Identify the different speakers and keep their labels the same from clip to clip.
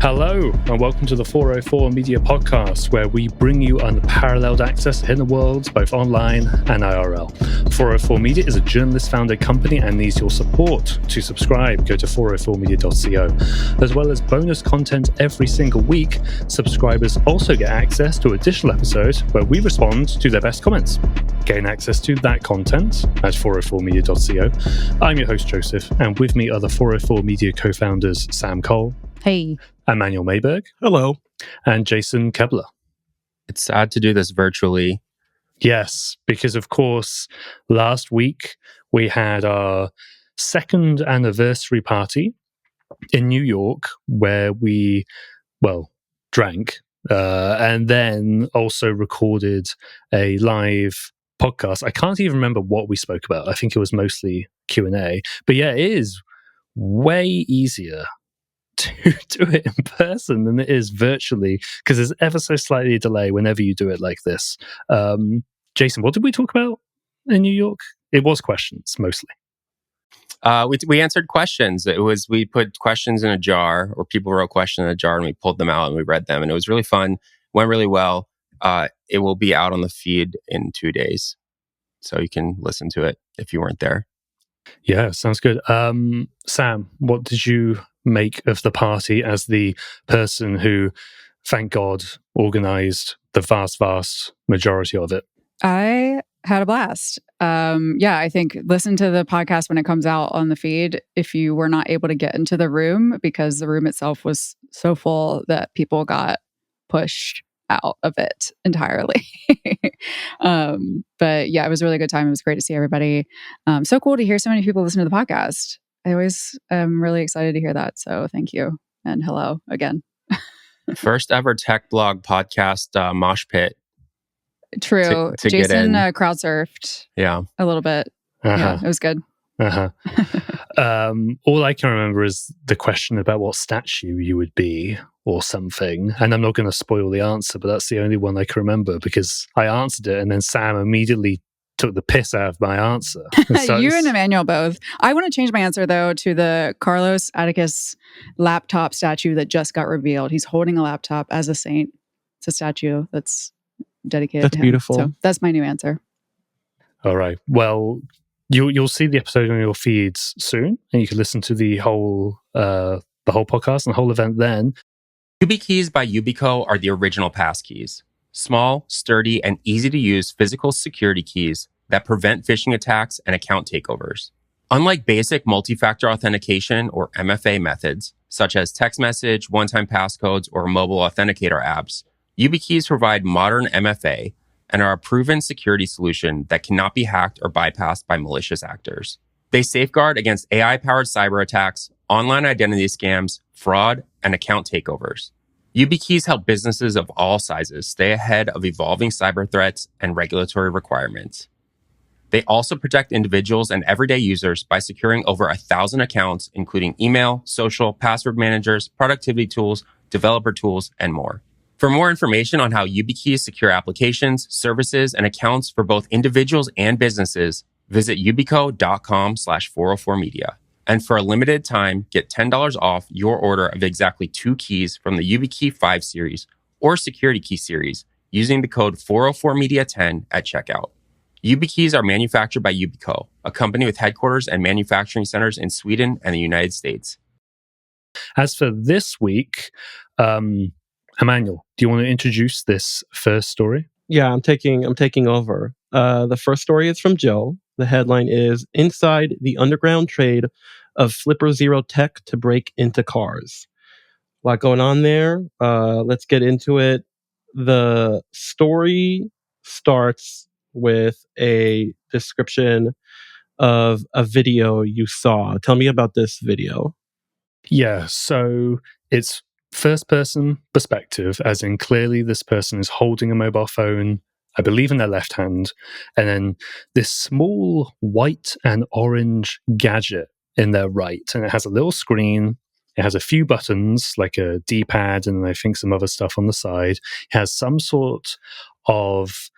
Speaker 1: Hello, and welcome to the 404 Media Podcast, where we bring you unparalleled access to hidden worlds, both online and IRL. 404 Media is a journalist-founded company and needs your support. To subscribe, go to 404media.co. As well as bonus content every single week, subscribers also get access to additional episodes where we respond to their best comments. Gain access to that content at 404media.co. I'm your host, Joseph, and with me are the 404 Media co-founders Sam Cole.
Speaker 2: Hey.
Speaker 1: Emmanuel Mayberg.
Speaker 3: Hello.
Speaker 1: And Jason Kebler.
Speaker 4: It's sad to do this virtually.
Speaker 1: Yes, because of course, last week we had our second anniversary party in New York where we, drank and then also recorded a live podcast. I can't even remember what we spoke about. I think it was mostly Q&A. But yeah, it is way easier to do it in person than it is virtually, because there's ever so slightly a delay whenever you do it like this. Jason, what did we talk about in New York? It was questions mostly.
Speaker 4: We answered questions. We put questions in a jar, or people wrote questions in a jar, and we pulled them out and we read them, and it was really fun. Went really well. It will be out on the feed in 2 days, so you can listen to it if you weren't there.
Speaker 1: Yeah, sounds good. Sam, what did you make of the party as the person who, thank God, organized the vast majority of it?
Speaker 2: I had a blast. I think listen to the podcast when it comes out on the feed if you were not able to get into the room, because the room itself was so full that people got pushed out of it entirely. But yeah, it was a really good time. It was great to see everybody. So cool to hear so many people listen to the podcast. I always am really excited to hear that. So thank you. And hello again.
Speaker 4: First ever tech blog podcast mosh pit.
Speaker 2: True.
Speaker 4: To
Speaker 2: Jason crowd surfed.
Speaker 4: Yeah.
Speaker 2: A little bit. Yeah, it was good.
Speaker 1: All I can remember is the question about what statue you would be or something. And I'm not going to spoil the answer, but that's the only one I can remember because I answered it and then Sam immediately took the piss out of my answer. So
Speaker 2: you and Emmanuel both. I want to change my answer, though, to the Carlos Atticus laptop statue that just got revealed. He's holding a laptop as a saint. It's a statue that's dedicated to him.
Speaker 3: Beautiful.
Speaker 2: So that's my new answer.
Speaker 1: All right. Well, you'll see the episode on your feeds soon, and you can listen to the whole podcast and the whole event then.
Speaker 4: YubiKeys by Yubico are the original passkeys. Small, sturdy, and easy to use physical security keys that prevent phishing attacks and account takeovers. Unlike basic multi-factor authentication or MFA methods, such as text message, one-time passcodes, or mobile authenticator apps, YubiKeys provide modern MFA and are a proven security solution that cannot be hacked or bypassed by malicious actors. They safeguard against AI-powered cyber attacks, online identity scams, fraud, and account takeovers. YubiKeys help businesses of all sizes stay ahead of evolving cyber threats and regulatory requirements. They also protect individuals and everyday users by securing over 1,000 accounts, including email, social, password managers, productivity tools, developer tools, and more. For more information on how YubiKeys secure applications, services, and accounts for both individuals and businesses, visit yubico.com/404media. And for a limited time, get $10 off your order of exactly 2 keys from the YubiKey 5 series or Security Key series using the code 404media10 at checkout. YubiKeys are manufactured by Yubico, a company with headquarters and manufacturing centers in Sweden and the United States.
Speaker 1: As for this week, Emmanuel, do you want to introduce this first story?
Speaker 3: Yeah, I'm taking over. The first story is from Joe. The headline is Inside the Underground Trade of Flipper Zero Tech to Break into Cars. A lot going on there. Let's get into it. The story starts with a description of a video you saw. Tell me about this video.
Speaker 1: Yeah, so it's first-person perspective, as in clearly this person is holding a mobile phone, I believe in their left hand, and then this small white and orange gadget in their right. And it has a little screen. It has a few buttons, like a D-pad, and I think some other stuff on the side. It has some sort of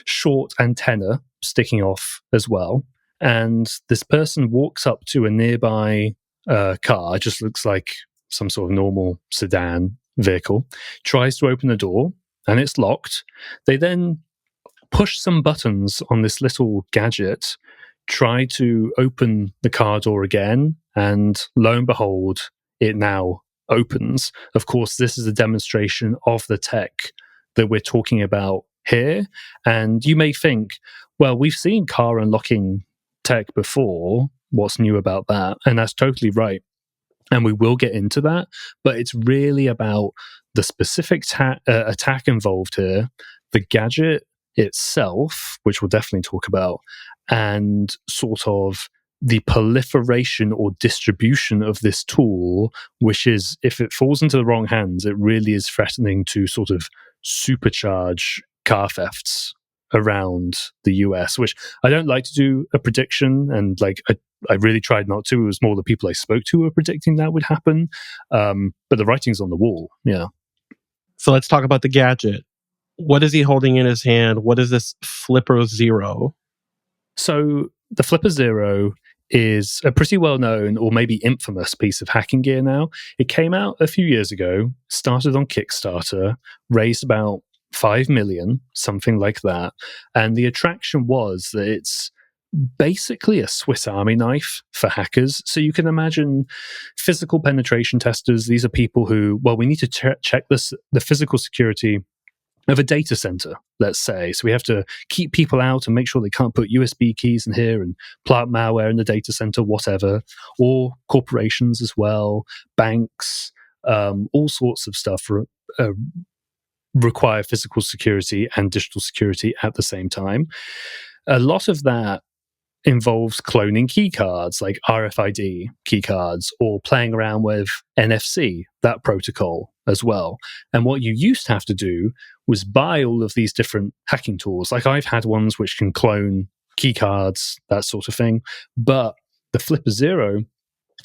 Speaker 1: short antenna sticking off as well. And this person walks up to a nearby car. It just looks like some sort of normal sedan vehicle, tries to open the door and it's locked. They then push some buttons on this little gadget, try to open the car door again, and lo and behold, it now opens. Of course, this is a demonstration of the tech that we're talking about here. And you may think, well, we've seen car unlocking tech before. What's new about that? And that's totally right. And we will get into that. But it's really about the specific attack involved here, the gadget itself, which we'll definitely talk about, and sort of the proliferation or distribution of this tool, which is, if it falls into the wrong hands, it really is threatening to sort of supercharge car thefts around the US, which I don't like to do a prediction, and I really tried not to. It was more the people I spoke to were predicting that would happen. But the writing's on the wall. Yeah.
Speaker 3: So let's talk about the gadget. What is he holding in his hand? What is this Flipper Zero?
Speaker 1: So the Flipper Zero is a pretty well-known, or maybe infamous, piece of hacking gear now. It came out a few years ago, started on Kickstarter, raised about 5 million, something like that. And the attraction was that it's basically a Swiss Army knife for hackers. So you can imagine physical penetration testers. These are people who, well, we need to check the physical security of a data center, let's say. So we have to keep people out and make sure they can't put USB keys in here and plant malware in the data center, whatever. Or corporations as well, banks, all sorts of stuff require physical security and digital security at the same time. A lot of that involves cloning key cards, like RFID key cards, or playing around with NFC, that protocol as well. And what you used to have to do was buy all of these different hacking tools. Like I've had ones which can clone key cards, that sort of thing. But the Flipper Zero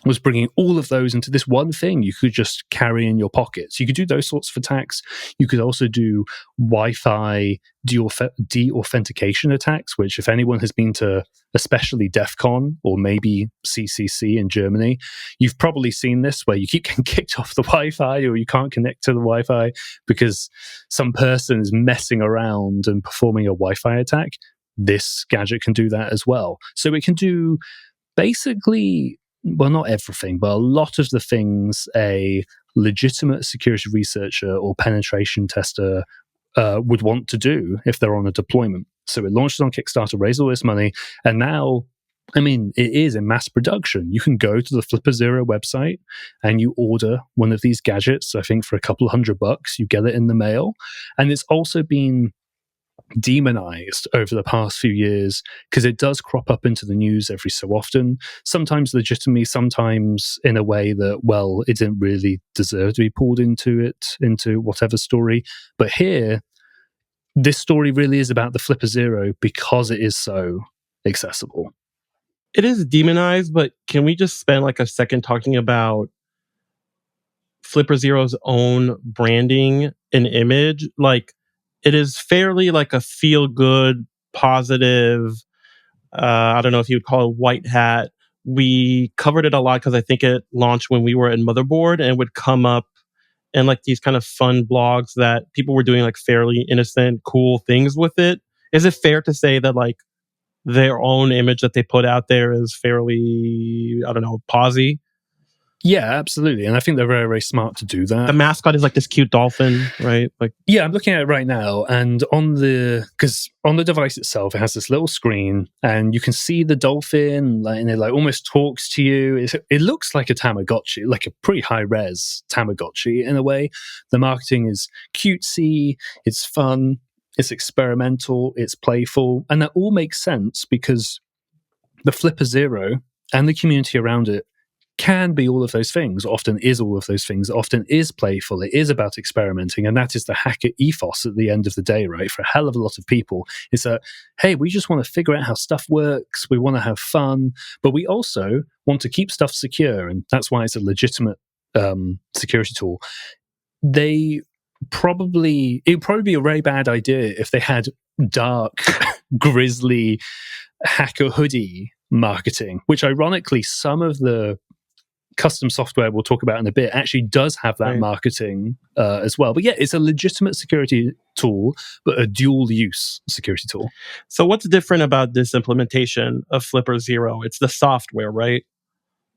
Speaker 1: was bringing all of those into this one thing you could just carry in your pockets. You could do those sorts of attacks. You could also do Wi-Fi de-authentication attacks, which if anyone has been to especially DEF CON or maybe CCC in Germany, you've probably seen this where you keep getting kicked off the Wi-Fi or you can't connect to the Wi-Fi because some person is messing around and performing a Wi-Fi attack. This gadget can do that as well. So it can do basically, well, not everything, but a lot of the things a legitimate security researcher or penetration tester would want to do if they're on a deployment. So it launched on Kickstarter, raised all this money, and now, I mean, it is in mass production. You can go to the Flipper Zero website and you order one of these gadgets. I think for a couple $100, you get it in the mail. And it's also been demonized over the past few years because it does crop up into the news every so often, sometimes legitimately, sometimes in a way that, well, it didn't really deserve to be pulled into whatever story. But here, this story really is about the Flipper Zero because it is so accessible.
Speaker 3: It is demonized, but can we just spend like a second talking about Flipper Zero's own branding and image? Like, it is fairly like a feel-good, positive, I don't know if you would call it white hat. We covered it a lot because I think it launched when we were at Motherboard and would come up in like these kind of fun blogs that people were doing like fairly innocent, cool things with it. Is it fair to say that like their own image that they put out there is fairly, I don't know, posy?
Speaker 1: Yeah, absolutely. And I think they're very, very smart to do that.
Speaker 3: The mascot is like this cute dolphin, right? Like,
Speaker 1: yeah, I'm looking at it right now, and because on the device itself, it has this little screen, and you can see the dolphin, and it like almost talks to you. It looks like a Tamagotchi, like a pretty high res Tamagotchi in a way. The marketing is cutesy, it's fun, it's experimental, it's playful, and that all makes sense because the Flipper Zero and the community around it can be all of those things, often is all of those things, often is playful, it is about experimenting, and that is the hacker ethos at the end of the day, right? For a hell of a lot of people, it's that, hey, we just want to figure out how stuff works, we want to have fun, but we also want to keep stuff secure, and that's why it's a legitimate security tool. It'd probably be a very bad idea if they had dark, grisly hacker hoodie marketing, which ironically some of the custom software we'll talk about in a bit actually does have that marketing as well. But yeah, it's a legitimate security tool, but a dual use security tool.
Speaker 3: So what's different about this implementation of Flipper Zero? It's the software, right?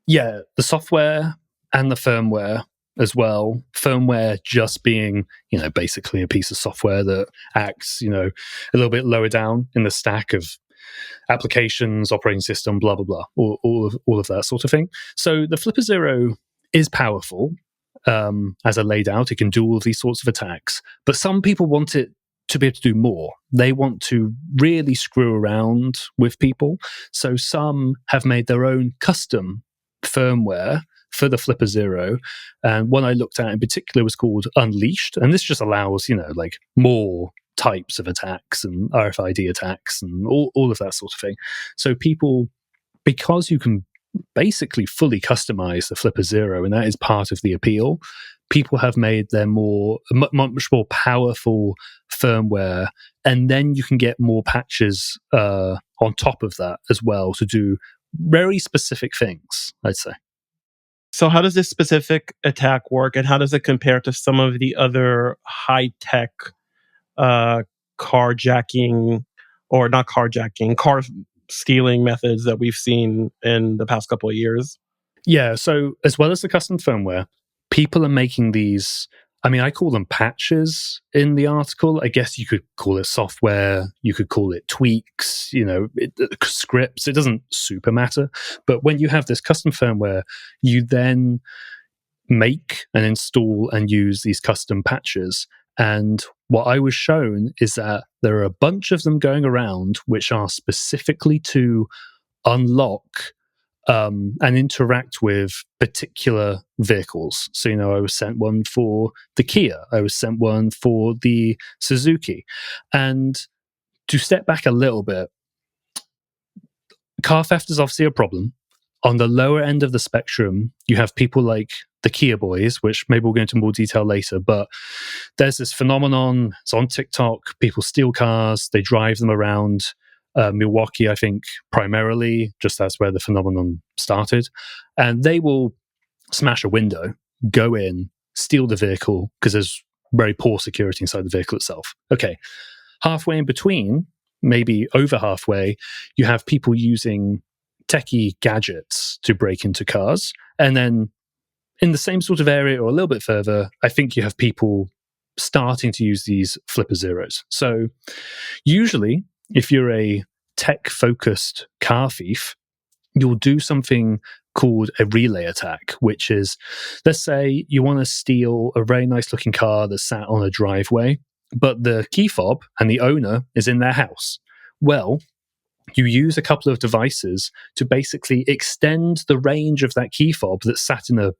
Speaker 1: Yeah, the software and the firmware as well. Firmware just being, basically a piece of software that acts, a little bit lower down in the stack of applications, operating system, blah, blah, blah, all of that sort of thing. So the Flipper Zero is powerful. As I laid out, it can do all of these sorts of attacks, but some people want it to be able to do more. They want to really screw around with people. So some have made their own custom firmware for the Flipper Zero. And one I looked at in particular was called Unleashed. And this just allows, more types of attacks and RFID attacks and all of that sort of thing. So people, because you can basically fully customize the Flipper Zero, and that is part of the appeal, people have made their much more powerful firmware, and then you can get more patches on top of that as well to do very specific things, I'd say.
Speaker 3: So how does this specific attack work, and how does it compare to some of the other high-tech carjacking, or not carjacking, car stealing methods that we've seen in the past couple of years?
Speaker 1: Yeah, so as well as the custom firmware, people are making these, I call them patches in the article. I guess you could call it software, you could call it tweaks, scripts. It doesn't super matter. But when you have this custom firmware, you then make and install and use these custom patches. And what I was shown is that there are a bunch of them going around which are specifically to unlock and interact with particular vehicles. So, I was sent one for the Kia. I was sent one for the Suzuki. And to step back a little bit, car theft is obviously a problem. On the lower end of the spectrum, you have people like the Kia boys, which maybe we'll go into more detail later, but there's this phenomenon. It's on TikTok. People steal cars. They drive them around Milwaukee, I think, primarily. Just that's where the phenomenon started. And they will smash a window, go in, steal the vehicle, because there's very poor security inside the vehicle itself. Okay. Halfway in between, maybe over halfway, you have people using techie gadgets to break into cars. And then in the same sort of area or a little bit further, I think you have people starting to use these Flipper Zeros. So usually, if you're a tech-focused car thief, you'll do something called a relay attack, which is, let's say you want to steal a very nice-looking car that's sat on a driveway, but the key fob and the owner is in their house. Well, you use a couple of devices to basically extend the range of that key fob that's sat in a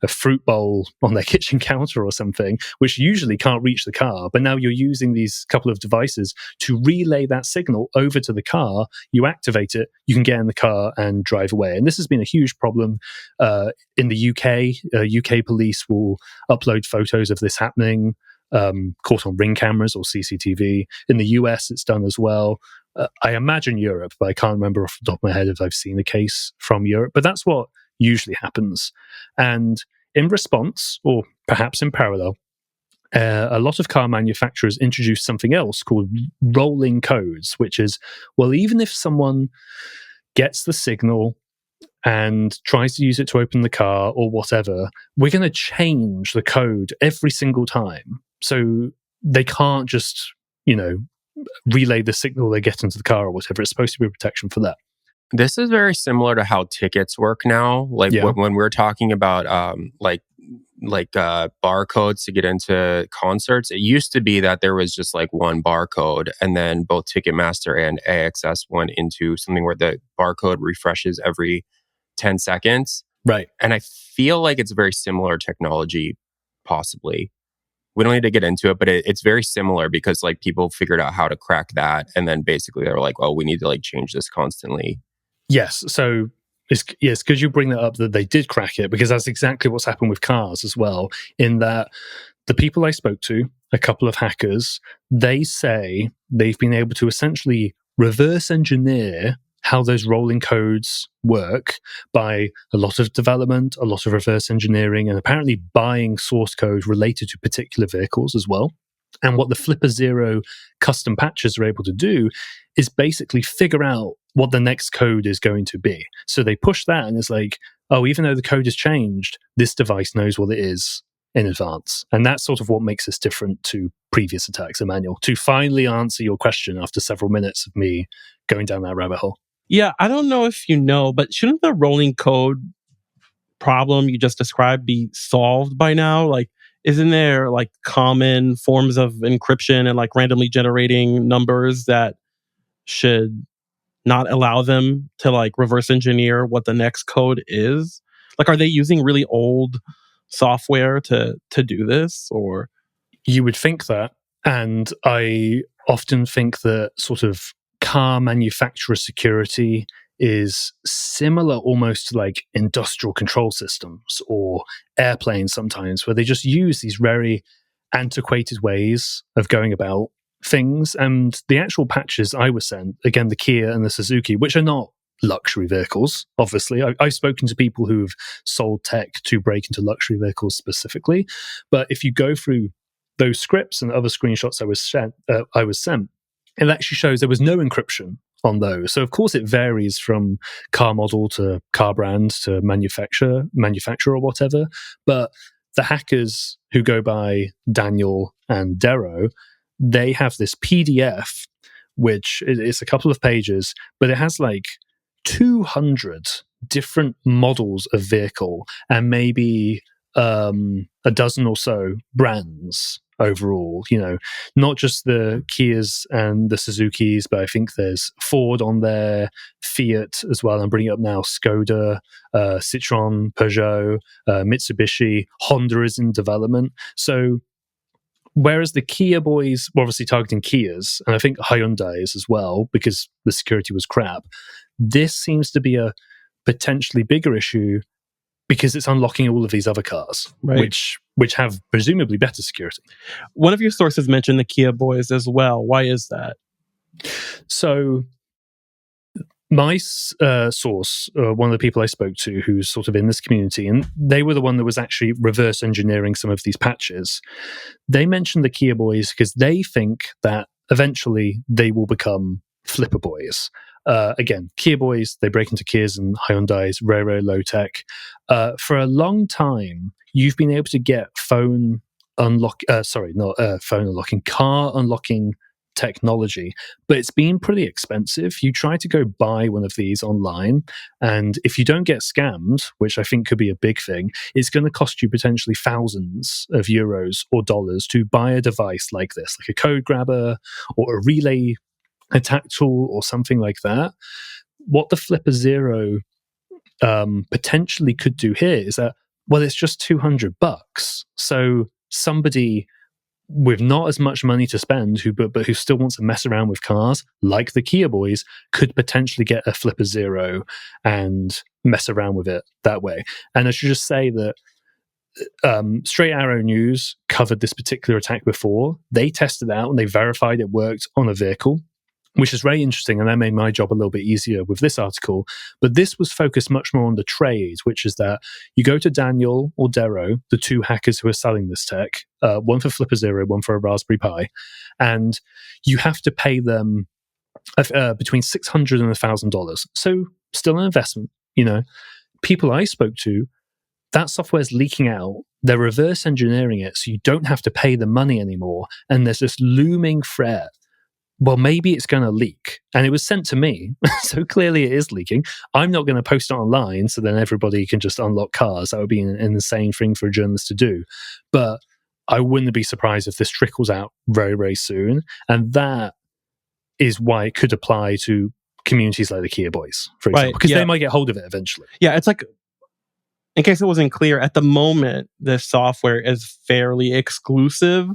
Speaker 1: fruit bowl on their kitchen counter or something, which usually can't reach the car. But now you're using these couple of devices to relay that signal over to the car. You activate it, you can get in the car and drive away. And this has been a huge problem in the UK. UK police will upload photos of this happening, caught on Ring cameras or CCTV. In the US, it's done as well. I imagine Europe, but I can't remember off the top of my head if I've seen a case from Europe. But that's what usually happens. And in response, or perhaps in parallel, a lot of car manufacturers introduced something else called rolling codes, which is, well, even if someone gets the signal and tries to use it to open the car or whatever, we're going to change the code every single time. So they can't just, relay the signal they get into the car or whatever. It's supposed to be a protection for that.
Speaker 4: This is very similar to how tickets work now. When we're talking about barcodes to get into concerts, it used to be that there was just like one barcode, and then both Ticketmaster and AXS went into something where the barcode refreshes every 10 seconds.
Speaker 1: Right.
Speaker 4: And I feel like it's very similar technology, possibly. We don't need to get into it, but it's very similar because like people figured out how to crack that, and then basically they were like, "Oh, we need to like change this constantly."
Speaker 1: Yes. So it's good you bring that up, that they did crack it, because that's exactly what's happened with cars as well. In that the people I spoke to, a couple of hackers, they say they've been able to essentially reverse engineer how those rolling codes work by a lot of development, a lot of reverse engineering, and apparently buying source code related to particular vehicles as well. And what the Flipper Zero custom patches are able to do is basically figure out what the next code is going to be. So they push that and it's like, oh, even though the code has changed, this device knows what it is in advance. And that's sort of what makes this different to previous attacks, Emmanuel, to finally answer your question after several minutes of me going down that rabbit hole.
Speaker 3: Yeah, I don't know if you know, but shouldn't the rolling code problem you just described be solved by now? Like, isn't there like common forms of encryption and like randomly generating numbers that should not allow them to like reverse engineer what the next code is? Like, are they using really old software to do this? Or
Speaker 1: You would think that. And I often think that sort of car manufacturer security is similar almost to like industrial control systems or airplanes sometimes, where they just use these very antiquated ways of going about things. And the actual patches I was sent, again, the Kia and the Suzuki, which are not luxury vehicles, obviously. I've spoken to people who've sold tech to break into luxury vehicles specifically. But if you go through those scripts and other screenshots I was sent, it actually shows there was no encryption on those. So of course it varies from car model to car brand to manufacturer or whatever. But the hackers who go by Daniel and Darrow, they have this PDF, which is a couple of pages, but it has like 200 different models of vehicle and maybe a dozen or so brands overall, not just the Kias and the Suzukis, but I think there's Ford on there, Fiat as well. I'm bringing up now Skoda, Citroen, Peugeot, Mitsubishi, Honda is in development. So whereas the Kia boys were obviously targeting Kias, and I think Hyundai is as well, because the security was crap, this seems to be a potentially bigger issue because it's unlocking all of these other cars,
Speaker 3: right,
Speaker 1: which have presumably better security.
Speaker 3: One of your sources mentioned the Kia boys as well. Why is that?
Speaker 1: So my source, one of the people I spoke to who's sort of in this community, and they were the one that was actually reverse engineering some of these patches. They mentioned the Kia boys because they think that eventually they will become Flipper boys. Again, Kia boys, they break into Kias and Hyundais, very, very low tech. For a long time, you've been able to get car unlocking technology, but it's been pretty expensive. You try to go buy one of these online, and if you don't get scammed, which I think could be a big thing, it's going to cost you potentially thousands of euros or dollars to buy a device like this, like a code grabber or a relay attack tool or something like that. What the Flipper Zero potentially could do here is that, well, it's just $200. So somebody with not as much money to spend, but who still wants to mess around with cars, like the Kia boys, could potentially get a Flipper Zero and mess around with it that way. And I should just say that Straight Arrow News covered this particular attack before. They tested it out and they verified it worked on a vehicle, which is very interesting, and that made my job a little bit easier with this article. But this was focused much more on the trade, which is that you go to Daniel or Darrow, the two hackers who are selling this tech, one for Flipper Zero, one for a Raspberry Pi, and you have to pay them between $600 and $1,000. So still an investment, People I spoke to, that software is leaking out. They're reverse engineering it, so you don't have to pay the money anymore. And there's this looming threat, well, maybe it's going to leak. And it was sent to me, so clearly it is leaking. I'm not going to post it online so then everybody can just unlock cars. That would be an insane thing for a journalist to do. But I wouldn't be surprised if this trickles out very, very soon. And that is why it could apply to communities like the Kia boys, for example, because they might get hold of it eventually.
Speaker 3: Yeah, it's like, in case it wasn't clear, at the moment, this software is fairly exclusive,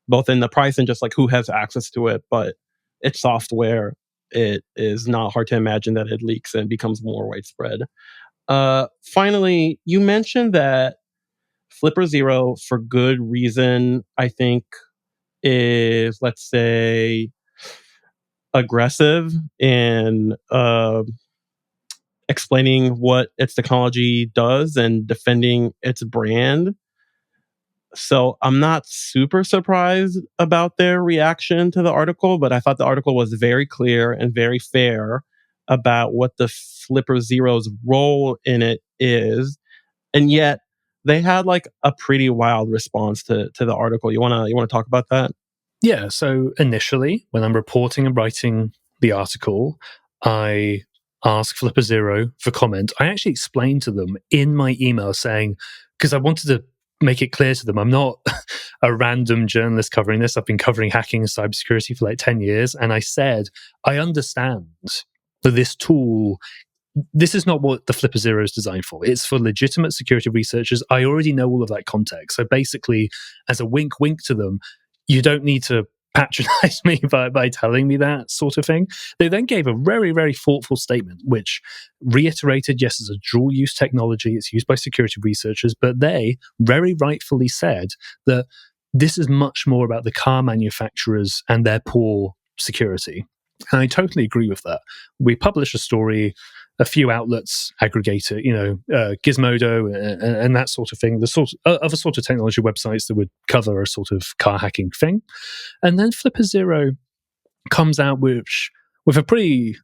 Speaker 3: both in the price and just like who has access to it. But it's software. It is not hard to imagine that it leaks and becomes more widespread. Finally, you mentioned that Flipper Zero, for good reason, I think, is, let's say, aggressive in explaining what its technology does and defending its brand. So I'm not super surprised about their reaction to the article, but I thought the article was very clear and very fair about what the Flipper Zero's role in it is. And yet they had like a pretty wild response to the article. You wanna talk about that?
Speaker 1: Yeah. So initially, when I'm reporting and writing the article, I ask Flipper Zero for comment. I actually explained to them in my email saying, because I wanted to make it clear to them, I'm not a random journalist covering this. I've been covering hacking and cybersecurity for like 10 years. And I said, I understand that this tool, this is not what the Flipper Zero is designed for. It's for legitimate security researchers. I already know all of that context. So basically, as a wink to them, you don't need to patronize me by telling me that sort of thing. They then gave a very, very thoughtful statement, which reiterated, yes, it's a dual use technology. It's used by security researchers, but they very rightfully said that this is much more about the car manufacturers and their poor security. And I totally agree with that. We published a story, a few outlets aggregate it, Gizmodo and that sort of thing, the sort of other sort of technology websites that would cover a sort of car hacking thing. And then Flipper Zero comes out with a pretty,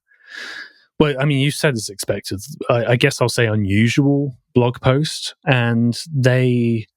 Speaker 1: well, I mean, you said as expected, I guess I'll say unusual blog post. And they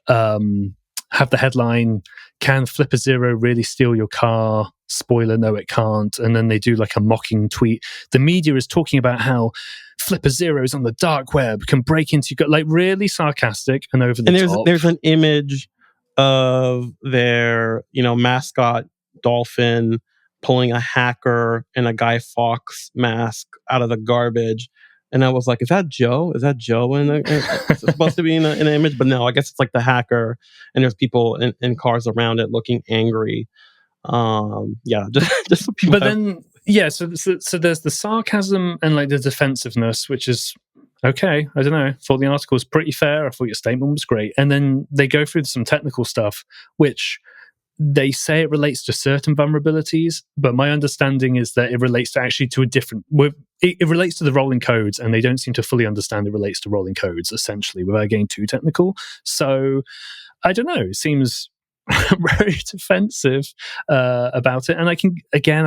Speaker 1: have the headline, "Can Flipper Zero really steal your car? Spoiler, no, it can't." And then they do like a mocking tweet. The media is talking about how Flipper Zeros on the dark web can break into your, like, really sarcastic and over the top.
Speaker 3: And there's an image of their, mascot dolphin pulling a hacker in a Guy Fawkes mask out of the garbage. And I was like, is that Joe? Is that Joe it's supposed to be in an image? But no, I guess it's like the hacker, and there's people in cars around it looking angry. Just so people.
Speaker 1: But then, yeah, so there's the sarcasm and like the defensiveness, which is okay. I don't know. I thought the article was pretty fair. I thought your statement was great. And then they go through some technical stuff, which they say it relates to certain vulnerabilities, but my understanding is that it relates to actually to a different. It relates to the rolling codes, and they don't seem to fully understand it relates to rolling codes, essentially, without getting too technical. So I don't know. It seems very defensive about it, and I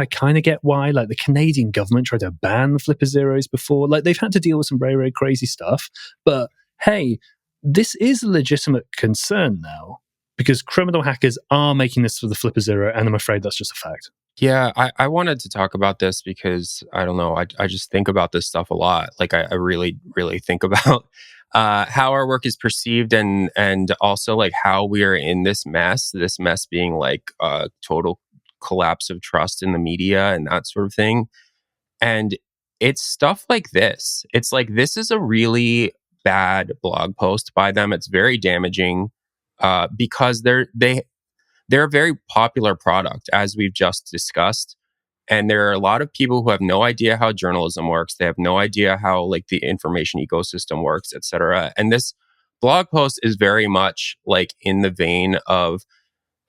Speaker 1: kind of get why. Like, the Canadian government tried to ban Flipper Zeros before. Like, they've had to deal with some very, very crazy stuff. But hey, this is a legitimate concern now, because criminal hackers are making this for the Flipper Zero, and I'm afraid that's just a fact.
Speaker 4: Yeah, I wanted to talk about this because, I don't know, I just think about this stuff a lot. Like, I really, really think about how our work is perceived, and also like how we are in this mess being like a total collapse of trust in the media and that sort of thing. And it's stuff like this. It's like, this is a really bad blog post by them. It's very damaging because they're a very popular product, as we've just discussed. And there are a lot of people who have no idea how journalism works. They have no idea how like the information ecosystem works, etc. And this blog post is very much like in the vein of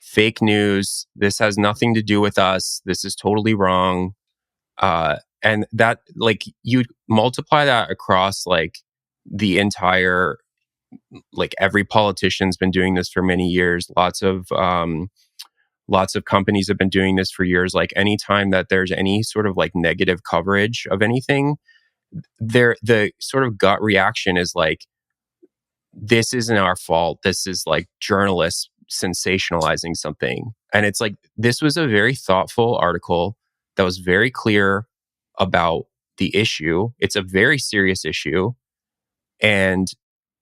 Speaker 4: fake news. This has nothing to do with us. This is totally wrong. And that, like, you multiply that across like the entire, like, every politician's been doing this for many years. Lots of companies have been doing this for years. Like, anytime that there's any sort of like negative coverage of anything, the sort of gut reaction is like, this isn't our fault. This is like journalists sensationalizing something. And it's like, this was a very thoughtful article that was very clear about the issue. It's a very serious issue. And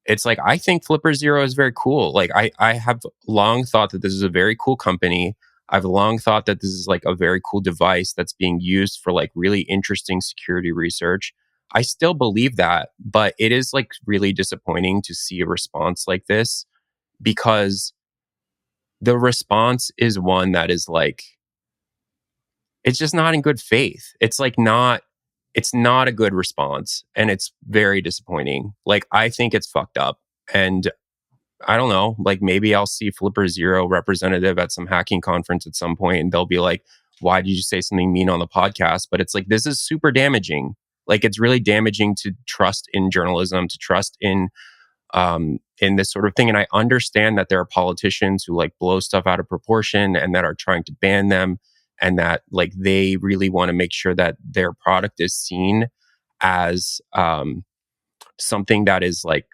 Speaker 4: it's like, I think Flipper Zero is very cool. Like, I have long thought that this is a very cool company. I've long thought that this is like a very cool device that's being used for like really interesting security research. I still believe that, but it is like really disappointing to see a response like this, because the response is one that is like, it's just not in good faith. It's like it's not a good response, and it's very disappointing. Like, I think it's fucked up. And I don't know, like, maybe I'll see Flipper Zero representative at some hacking conference at some point, and they'll be like, why did you say something mean on the podcast? But it's like, this is super damaging. Like, it's really damaging to trust in journalism, to trust in this sort of thing. And I understand that there are politicians who like blow stuff out of proportion and that are trying to ban them, and that like they really want to make sure that their product is seen as something that is like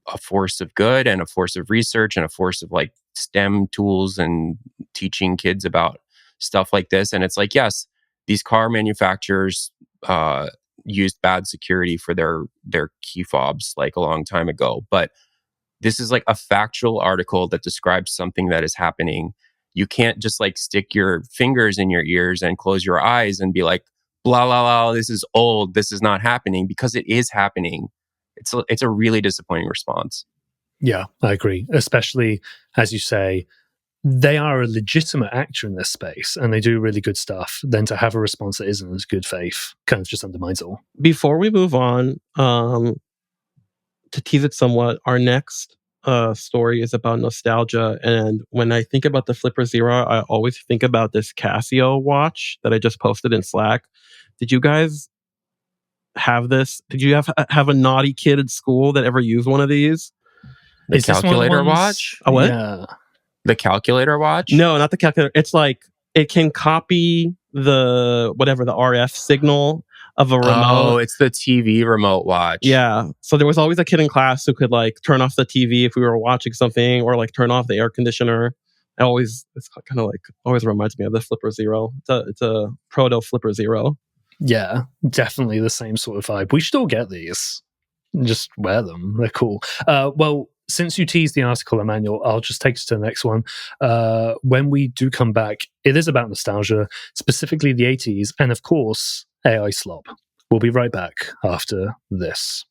Speaker 4: a force of good and a force of research and a force of like STEM tools and teaching kids about stuff like this. And it's like, yes, these car manufacturers used bad security for their key fobs like a long time ago, but this is like a factual article that describes something that is happening. You can't just like stick your fingers in your ears and close your eyes and be like, blah, blah, blah, this is old, this is not happening, because it is happening. It's a really disappointing response.
Speaker 1: Yeah, I agree. Especially, as you say, they are a legitimate actor in this space and they do really good stuff. Then to have a response that isn't as good faith kind of just undermines it all.
Speaker 3: Before we move on, to tease it somewhat, our next story is about nostalgia. And when I think about the Flipper Zero, I always think about this Casio watch that I just posted in Slack. Did you guys have this? Did you have a naughty kid at school that ever used one of these?
Speaker 4: The calculator watch?
Speaker 3: A what?
Speaker 1: Yeah.
Speaker 4: The calculator watch?
Speaker 3: No, not the calculator. It's like it can copy the RF signal of a remote.
Speaker 4: Oh, it's the TV remote watch.
Speaker 3: Yeah. So there was always a kid in class who could like turn off the TV if we were watching something, or like turn off the air conditioner. It's kind of like always reminds me of the Flipper Zero. It's a proto Flipper Zero.
Speaker 1: Yeah, definitely the same sort of vibe. We should all get these. Just wear them. They're cool. Well, since you teased the article, Emmanuel, I'll just take us to the next one. When we do come back, it is about nostalgia, specifically the 80s, and of course, AI slop. We'll be right back after this.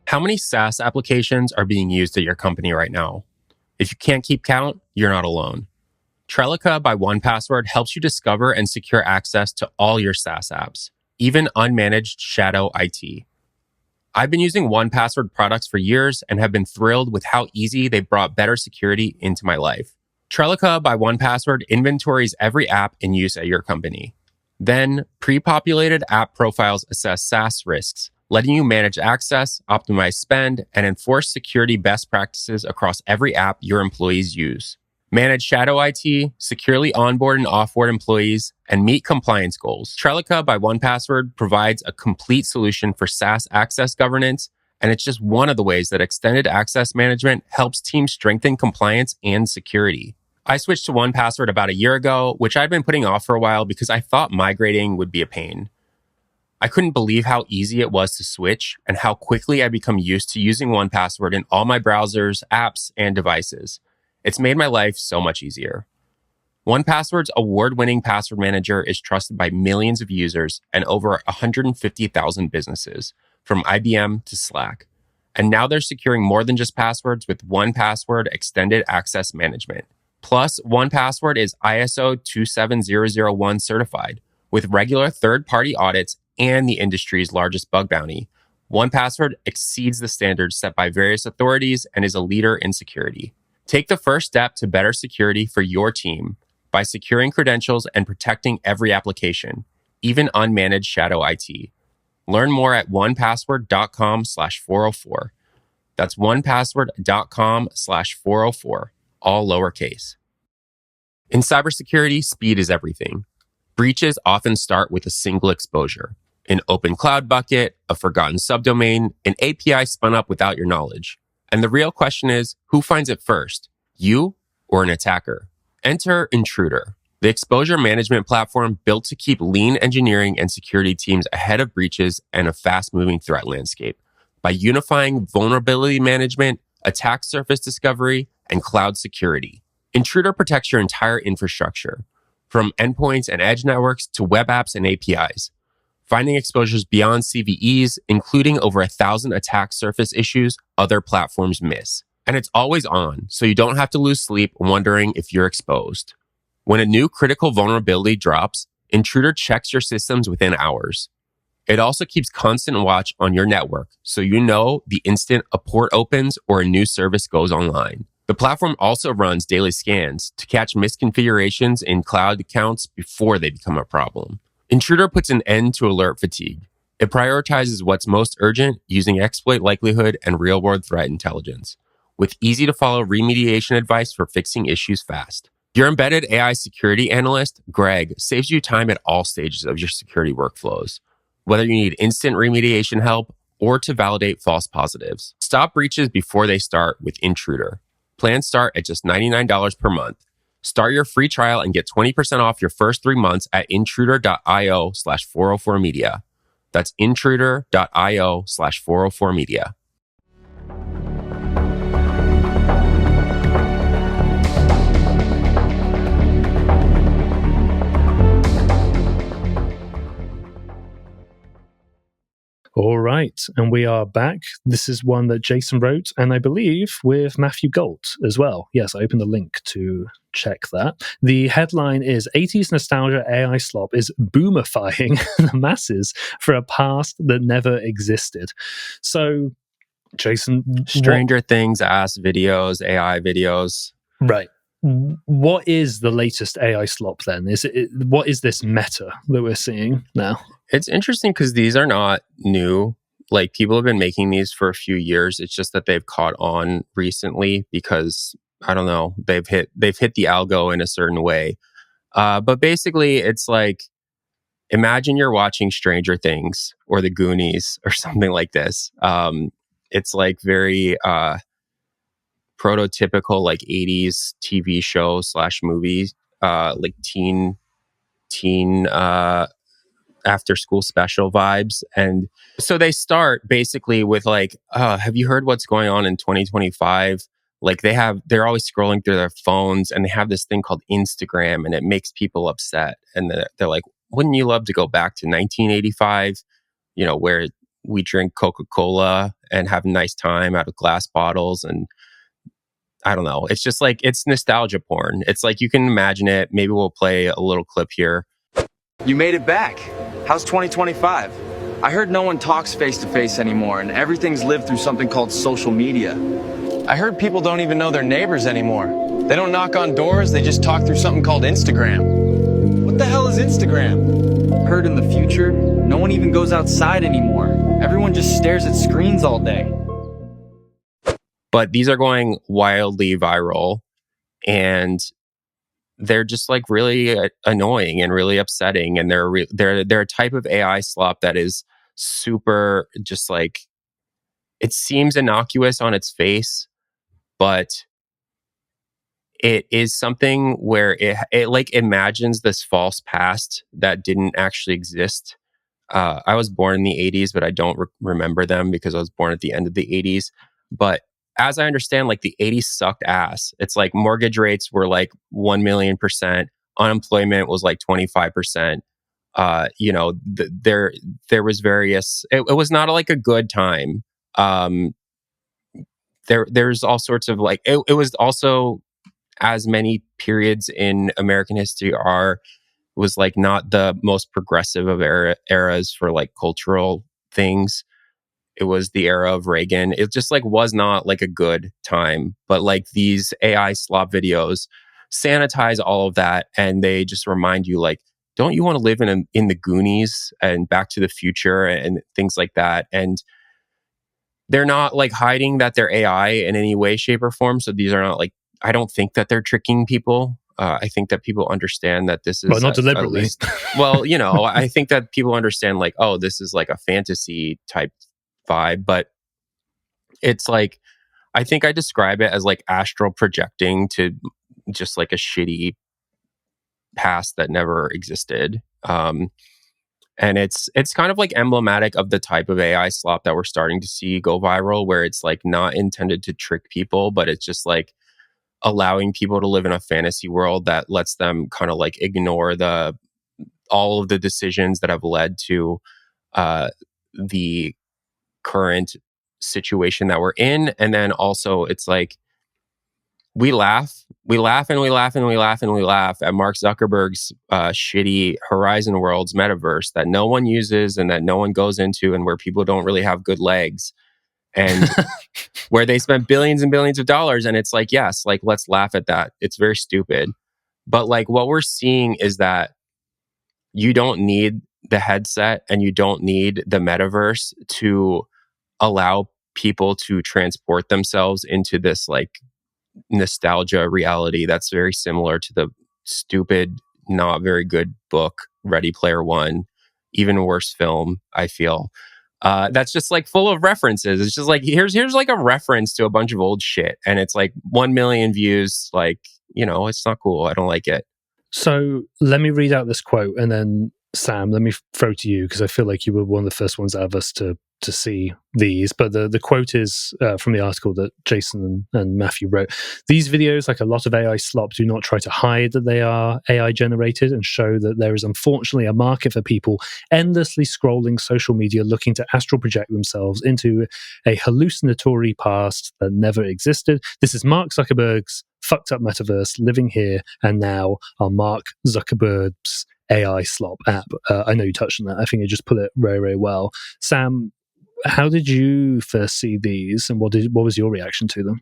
Speaker 4: How many SaaS applications are being used at your company right now? If you can't keep count, you're not alone. Trellica by OnePassword helps you discover and secure access to all your SaaS apps, even unmanaged shadow IT. I've been using OnePassword products for years and have been thrilled with how easy they brought better security into my life. Trellica by OnePassword inventories every app in use at your company. Then, pre-populated app profiles assess SaaS risks, letting you manage access, optimize spend, and enforce security best practices across every app your employees use. Manage shadow IT, securely onboard and offboard employees, and meet compliance goals. Trellica by OnePassword provides a complete solution for SaaS access governance, and it's just one of the ways that extended access management helps teams strengthen compliance and security. I switched to OnePassword about a year ago, which I'd been putting off for a while because I thought migrating would be a pain. I couldn't believe how easy it was to switch and how quickly I become used to using OnePassword in all my browsers, apps, and devices. It's made my life so much easier. OnePassword's award-winning password manager is trusted by millions of users and over 150,000 businesses, from IBM to Slack. And now they're securing more than just passwords with OnePassword Extended Access Management. Plus, OnePassword is ISO 27001 certified, with regular third-party audits and the industry's largest bug bounty. OnePassword exceeds the standards set by various authorities and is a leader in security. Take the first step to better security for your team by securing credentials and protecting every application, even unmanaged shadow IT. Learn more at onepassword.com/404. That's onepassword.com/404, all lowercase. In cybersecurity, speed is everything. Breaches often start with a single exposure, an open cloud bucket, a forgotten subdomain, an API spun up without your knowledge. And the real question is, who finds it first, you or an attacker? Enter Intruder, the exposure management platform built to keep lean engineering and security teams ahead of breaches and a fast-moving threat landscape by unifying vulnerability management, attack surface discovery, and cloud security. Intruder protects your entire infrastructure, from endpoints and edge networks to web apps and APIs, finding exposures beyond CVEs, including over 1,000 attack surface issues other platforms miss. And it's always on, so you don't have to lose sleep wondering if you're exposed. When a new critical vulnerability drops, Intruder checks your systems within hours. It also keeps constant watch on your network, so you know the instant a port opens or a new service goes online. The platform also runs daily scans to catch misconfigurations in cloud accounts before they become a problem. Intruder puts an end to alert fatigue. It prioritizes what's most urgent using exploit likelihood and real-world threat intelligence, with easy-to-follow remediation advice for fixing issues fast. Your embedded AI security analyst, Greg, saves you time at all stages of your security workflows, whether you need instant remediation help or to validate false positives. Stop breaches before they start with Intruder. Plans start at just $99 per month. Start your free trial and get 20% off your first 3 months at intruder.io/404media. That's intruder.io/404media.
Speaker 1: All right, and we are back. This is one that Jason wrote, and I believe with Matthew Galt as well. Yes, I opened the link to check that. The headline is 80s nostalgia AI slop is boomifying the masses for a past that never existed. So, Jason,
Speaker 4: Stranger Things, ass videos, AI videos.
Speaker 1: Right. What is the latest AI slop then? What is this meta that we're seeing now?
Speaker 4: It's interesting because these are not new. Like, people have been making these for a few years. It's just that they've caught on recently because, I don't know, they've hit the algo in a certain way. But basically, it's like, imagine you're watching Stranger Things or The Goonies or something like this. It's like very prototypical, like 80s TV show / movie, like teen after school special vibes. And so they start basically with like, have you heard what's going on in 2025? Like they're always scrolling through their phones and they have this thing called Instagram and it makes people upset. And they're like, wouldn't you love to go back to 1985, where we drink Coca-Cola and have a nice time out of glass bottles? And I don't know. It's just like, it's nostalgia porn. It's like, you can imagine it. Maybe we'll play a little clip here.
Speaker 5: You made it back. How's 2025? I heard no one talks face to face anymore and everything's lived through something called social media. I heard people don't even know their neighbors anymore. They don't knock on doors, they just talk through something called Instagram. What the hell is Instagram? Heard in the future, no one even goes outside anymore. Everyone just stares at screens all day.
Speaker 4: But these are going wildly viral and they're just like really annoying and really upsetting. And they're a type of AI slop that is super just like, it seems innocuous on its face, but it is something where it like imagines this false past that didn't actually exist. I was born in the 80s, but I don't remember them because I was born at the end of the 80s. But as I understand, like the 80s sucked ass. It's like mortgage rates were like 1,000,000%. Unemployment was like 25%. There was various, it was not like a good time. There's all sorts of like, it was also, as many periods in American history was like not the most progressive of eras for like cultural things. It was the era of Reagan. It just like was not like a good time. But like these AI slop videos sanitize all of that, and they just remind you like, don't you want to live in the Goonies and Back to the Future and things like that? And they're not like hiding that they're AI in any way, shape, or form. So these are not like, I don't think that they're tricking people. I think that people understand that this is...
Speaker 1: Well, not deliberately.
Speaker 4: I think that people understand like, oh, this is like a fantasy type vibe. But it's like, I think I describe it as like astral projecting to just like a shitty past that never existed. And it's kind of like emblematic of the type of AI slop that we're starting to see go viral, where it's like not intended to trick people, but it's just like allowing people to live in a fantasy world that lets them kind of like ignore all of the decisions that have led to the current situation that we're in. And then also it's like, we laugh we laugh and we laugh and we laugh and we laugh at Mark Zuckerberg's shitty Horizon Worlds metaverse that no one uses and that no one goes into, and where people don't really have good legs, and where they spend billions and billions of dollars. And it's like, yes, like, let's laugh at that. It's very stupid. But like, what we're seeing is that you don't need the headset and you don't need the metaverse to allow people to transport themselves into this like nostalgia reality that's very similar to the stupid, not very good book Ready Player One, even worse film, I feel. That's just like full of references. It's just like, here's like a reference to a bunch of old shit, and it's like 1 million views. Like, it's not cool. I don't like it.
Speaker 1: So let me read out this quote, and then Sam, let me throw to you, because I feel like you were one of the first ones out of us to see these. But the quote is from the article that Jason and Matthew wrote. These videos, like a lot of AI slop, do not try to hide that they are AI generated and show that there is unfortunately a market for people endlessly scrolling social media looking to astral project themselves into a hallucinatory past that never existed. This is Mark Zuckerberg's fucked up metaverse living here and now on Mark Zuckerberg's AI slop app. I know you touched on that. I think you just put it very, very well. Sam, how did you first see these, and what was your reaction to them?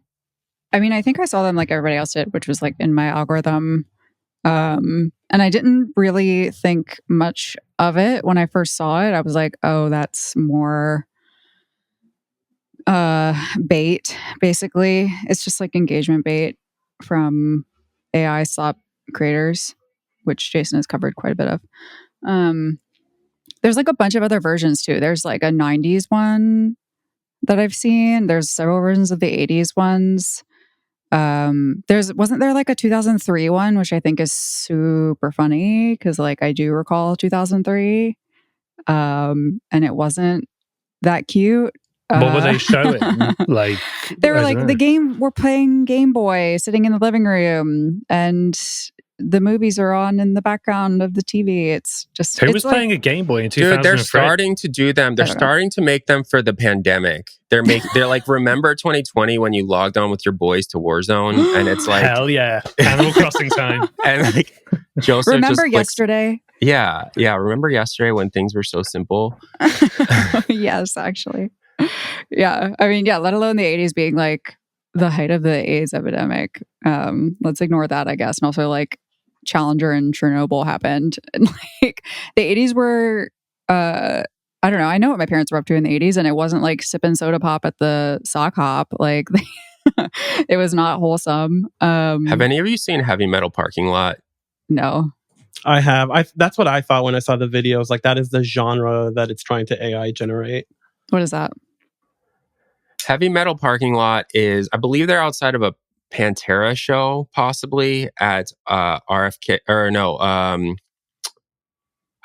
Speaker 2: I mean, I think I saw them like everybody else did, which was like in my algorithm. And I didn't really think much of it when I first saw it. I was like, oh, that's more bait, basically. It's just like engagement bait from AI slop creators, which Jason has covered quite a bit of. There's like a bunch of other versions too. There's like a 90s one that I've seen. There's several versions of the 80s ones. Wasn't there like a 2003 one, which I think is super funny because like I do recall 2003, and it wasn't that cute.
Speaker 1: What were they showing? Like,
Speaker 2: they were like we're playing Game Boy, sitting in the living room, and the movies are on in the background of the TV. It's just
Speaker 1: who was playing a Game Boy in 2003?
Speaker 4: Dude, they're starting to do them. They're starting to make them for the pandemic. They're like, remember 2020 when you logged on with your boys to Warzone, and it's like,
Speaker 1: hell yeah, Animal Crossing time.
Speaker 4: And like, Joseph
Speaker 2: remember
Speaker 4: just
Speaker 2: yesterday?
Speaker 4: Yeah. Remember yesterday when things were so simple?
Speaker 2: Yes, actually. Yeah, I mean, yeah. Let alone the 80s being like the height of the AIDS epidemic. Let's ignore that, I guess. And also like Challenger and Chernobyl happened, and like the 80s were I don't know, I know what my parents were up to in the 80s, and it wasn't like sipping soda pop at the sock hop. Like it was not wholesome.
Speaker 4: Have any of you seen Heavy Metal Parking Lot?
Speaker 2: No.
Speaker 3: I have. That's what I thought when I saw the videos. Like, that is the genre that it's trying to AI generate.
Speaker 2: What is that?
Speaker 4: Heavy Metal Parking Lot is, I believe they're outside of a Pantera show, possibly at RFK, or no, I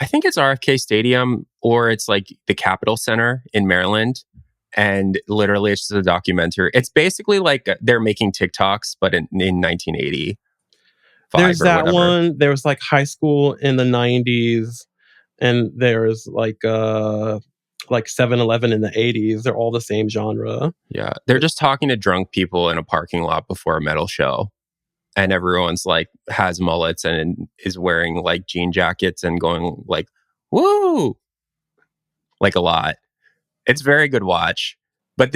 Speaker 4: think it's RFK Stadium, or it's like the Capitol Center in Maryland. And literally it's just a documentary. It's basically like they're making TikToks, but in 1980.
Speaker 3: There's that one. There was like high school in the 90s, and there's like 7-Eleven in the 80s. They're all the same genre.
Speaker 4: Yeah. They're just talking to drunk people in a parking lot before a metal show. And everyone's like has mullets and is wearing like jean jackets and going like, woo, like a lot. It's very good watch. But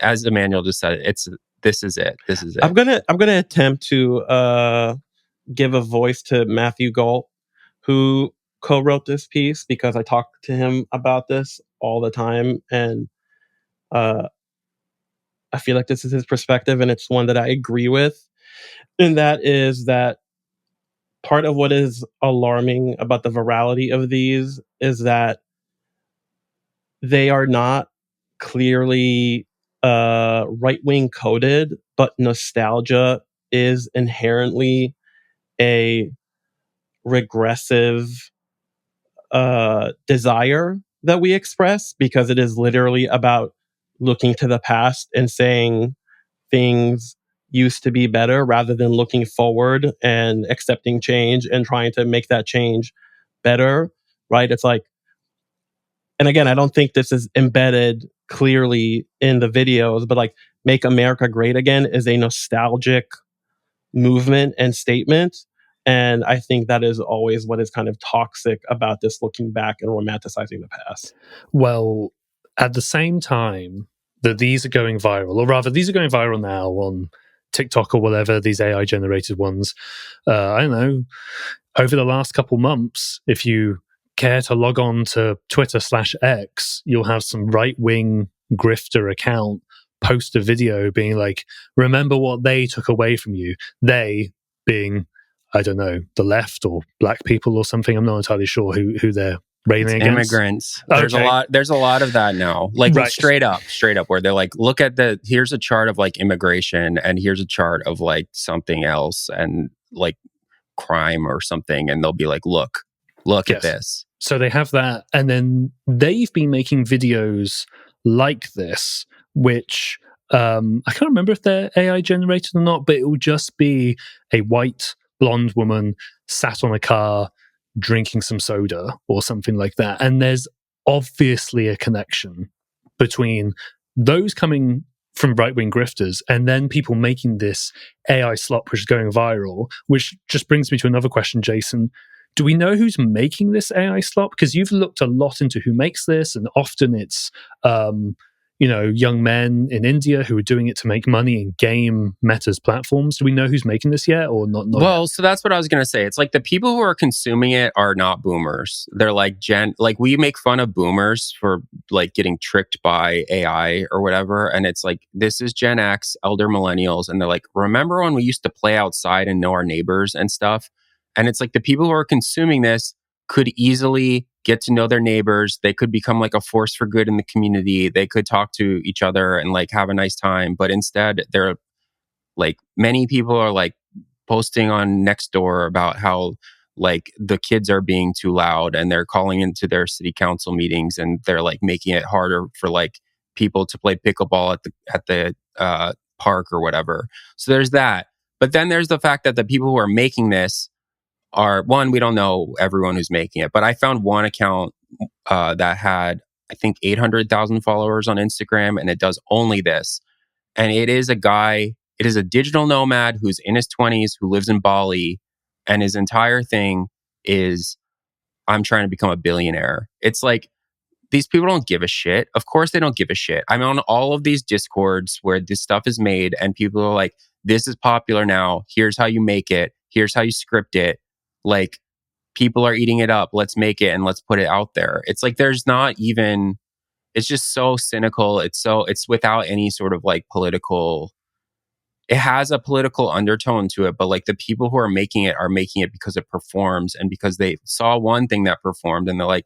Speaker 4: as Emmanuel just said, this is it.
Speaker 3: I'm gonna attempt to give a voice to Matthew Galt, who co-wrote this piece, because I talk to him about this all the time, and I feel like this is his perspective, and it's one that I agree with. And that is that part of what is alarming about the virality of these is that they are not clearly right-wing coded, but nostalgia is inherently a regressive desire that we express, because it is literally about looking to the past and saying things used to be better, rather than looking forward and accepting change and trying to make that change better, right? It's like, and again, I don't think this is embedded clearly in the videos, but like Make America Great Again is a nostalgic movement and statement. And I think that is always what is kind of toxic about this looking back and romanticizing the past.
Speaker 1: Well, at the same time that these are going viral, or rather, these are going viral now on TikTok or whatever, these AI generated ones. I don't know, over the last couple months, if you care to log on to Twitter/X, you'll have some right-wing grifter account post a video being like, remember what they took away from you. They being, I don't know, the left or black people or something. I'm not entirely sure who they're railing against.
Speaker 4: Immigrants.
Speaker 1: Okay.
Speaker 4: There's a lot of that now. Like
Speaker 1: Right.
Speaker 4: straight up, where they're like, look at here's a chart of like immigration and here's a chart of like something else and like crime or something. And they'll be like, look
Speaker 1: Yes.
Speaker 4: at this.
Speaker 1: So they have that. And then they've been making videos like this, which I can't remember if they're AI generated or not, but it will just be a white blonde woman sat on a car drinking some soda or something like that. And there's obviously a connection between those coming from right-wing grifters and then people making this AI slop, which is going viral, which just brings me to another question, Jason. Do we know who's making this AI slop? Because you've looked a lot into who makes this, and often it's young men in India who are doing it to make money and game Meta's platforms. Do we know who's making this yet or not
Speaker 4: Well,
Speaker 1: yet?
Speaker 4: so that's what I was going to say. It's like the people who are consuming it are not boomers. They're like we make fun of boomers for like getting tricked by AI or whatever. And it's like, this is Gen X, elder millennials. And they're like, remember when we used to play outside and know our neighbors and stuff? And it's like the people who are consuming this could easily get to know their neighbors. They could become like a force for good in the community. They could talk to each other and like have a nice time. But instead, they're like, many people are like posting on Nextdoor about how like the kids are being too loud and they're calling into their city council meetings and they're like making it harder for like people to play pickleball at the park or whatever. So there's that. But then there's the fact that the people who are making this are, one, we don't know everyone who's making it, but I found one account that had, I think, 800,000 followers on Instagram, and it does only this. And it is a digital nomad who's in his 20s, who lives in Bali, and his entire thing is, I'm trying to become a billionaire. It's like, these people don't give a shit. Of course they don't give a shit. I'm on all of these Discords where this stuff is made and people are like, this is popular now. Here's how you make it. Here's how you script it. Like, people are eating it up. Let's make it and let's put it out there. It's like, there's not even, it's just so cynical. It's without any sort of like political, it has a political undertone to it, but like the people who are making it because it performs and because they saw one thing that performed and they're like,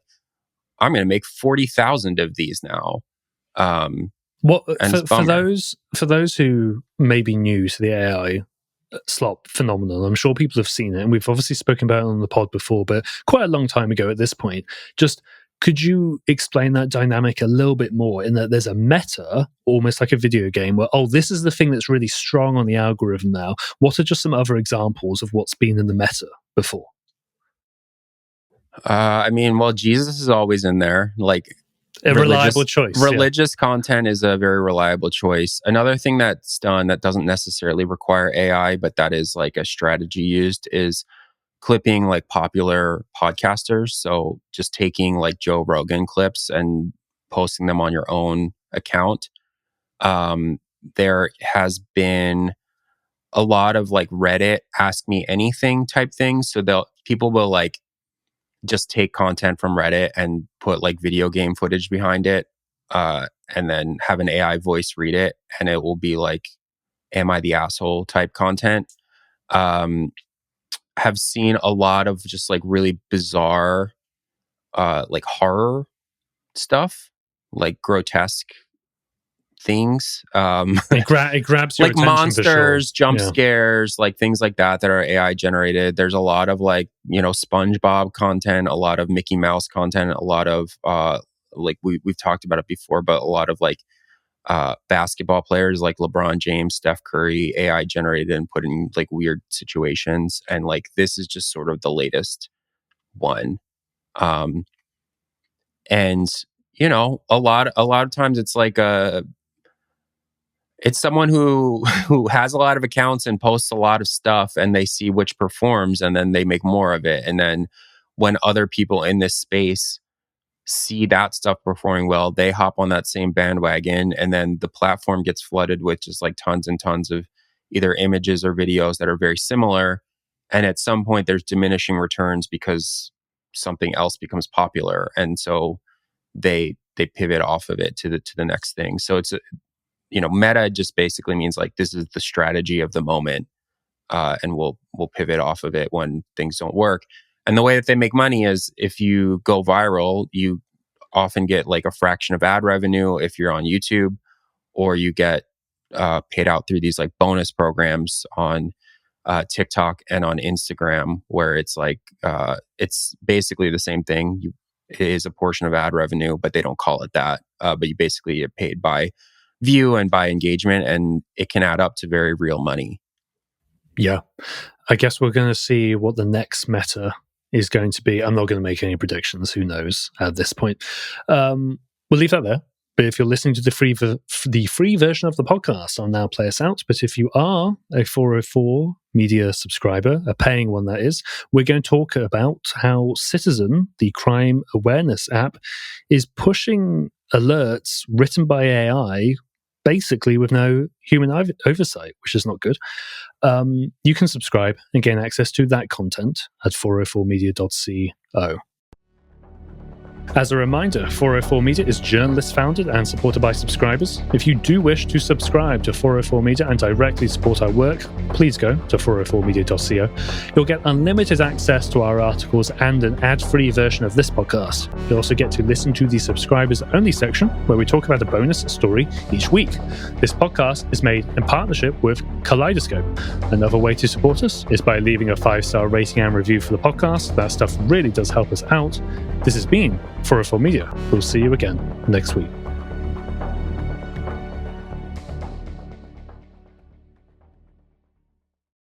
Speaker 4: I'm going to make 40,000 of these now.
Speaker 1: For those who may be new to the AI slop phenomenon, I'm sure people have seen it, and we've obviously spoken about it on the pod before, but quite a long time ago at this point. Just could you explain that dynamic a little bit more, in that there's a meta, almost like a video game, where, this is the thing that's really strong on the algorithm now. What are just some other examples of what's been in the meta before?
Speaker 4: Jesus is always in there. Like,
Speaker 1: a reliable choice.
Speaker 4: Religious content is a very reliable choice. Another thing that's done that doesn't necessarily require AI, but that is like a strategy used, is clipping like popular podcasters. So just taking like Joe Rogan clips and posting them on your own account. There has been a lot of like Reddit ask me anything type things. So people will like just take content from Reddit and put like video game footage behind it, and then have an AI voice read it, and it will be like, am I the asshole type content. Have seen a lot of just like really bizarre like horror stuff, like grotesque things.
Speaker 1: It grabs your
Speaker 4: like
Speaker 1: attention,
Speaker 4: monsters,
Speaker 1: for sure.
Speaker 4: jump scares, like things like that are AI generated. There's a lot of like, SpongeBob content, a lot of Mickey Mouse content, a lot of like we've talked about it before, but a lot of like basketball players like LeBron James, Steph Curry, AI generated and put in like weird situations. And like, this is just sort of the latest one. And a lot of times it's like It's someone who has a lot of accounts and posts a lot of stuff, and they see which performs, and then they make more of it. And then when other people in this space see that stuff performing well, they hop on that same bandwagon, and then the platform gets flooded with just like tons and tons of either images or videos that are very similar. And at some point, there's diminishing returns because something else becomes popular, and so they pivot off of it to the next thing. So it's meta just basically means like this is the strategy of the moment, and we'll pivot off of it when things don't work. And the way that they make money is if you go viral, you often get like a fraction of ad revenue if you're on YouTube, or you get paid out through these like bonus programs on TikTok and on Instagram, where it's like it's basically the same thing. It is a portion of ad revenue, but they don't call it that. But you basically get paid by view and by engagement, and it can add up to very real money.
Speaker 1: Yeah. I guess we're going to see what the next meta is going to be. I'm not going to make any predictions. Who knows at this point? We'll leave that there. But if you're listening to the free version of the podcast, I'll now play us out. But if you are a 404 Media subscriber, a paying one that is, we're going to talk about how Citizen, the crime awareness app, is pushing alerts written by AI basically with no human oversight, which is not good. You can subscribe and gain access to that content at 404media.co. As a reminder, 404 Media is journalist-founded and supported by subscribers. If you do wish to subscribe to 404 Media and directly support our work, please go to 404media.co. You'll get unlimited access to our articles and an ad-free version of this podcast. You'll also get to listen to the subscribers-only section, where we talk about a bonus story each week. This podcast is made in partnership with Kaleidoscope. Another way to support us is by leaving a 5-star rating and review for the podcast. That stuff really does help us out. This has been 404 Media. We'll see you again next week.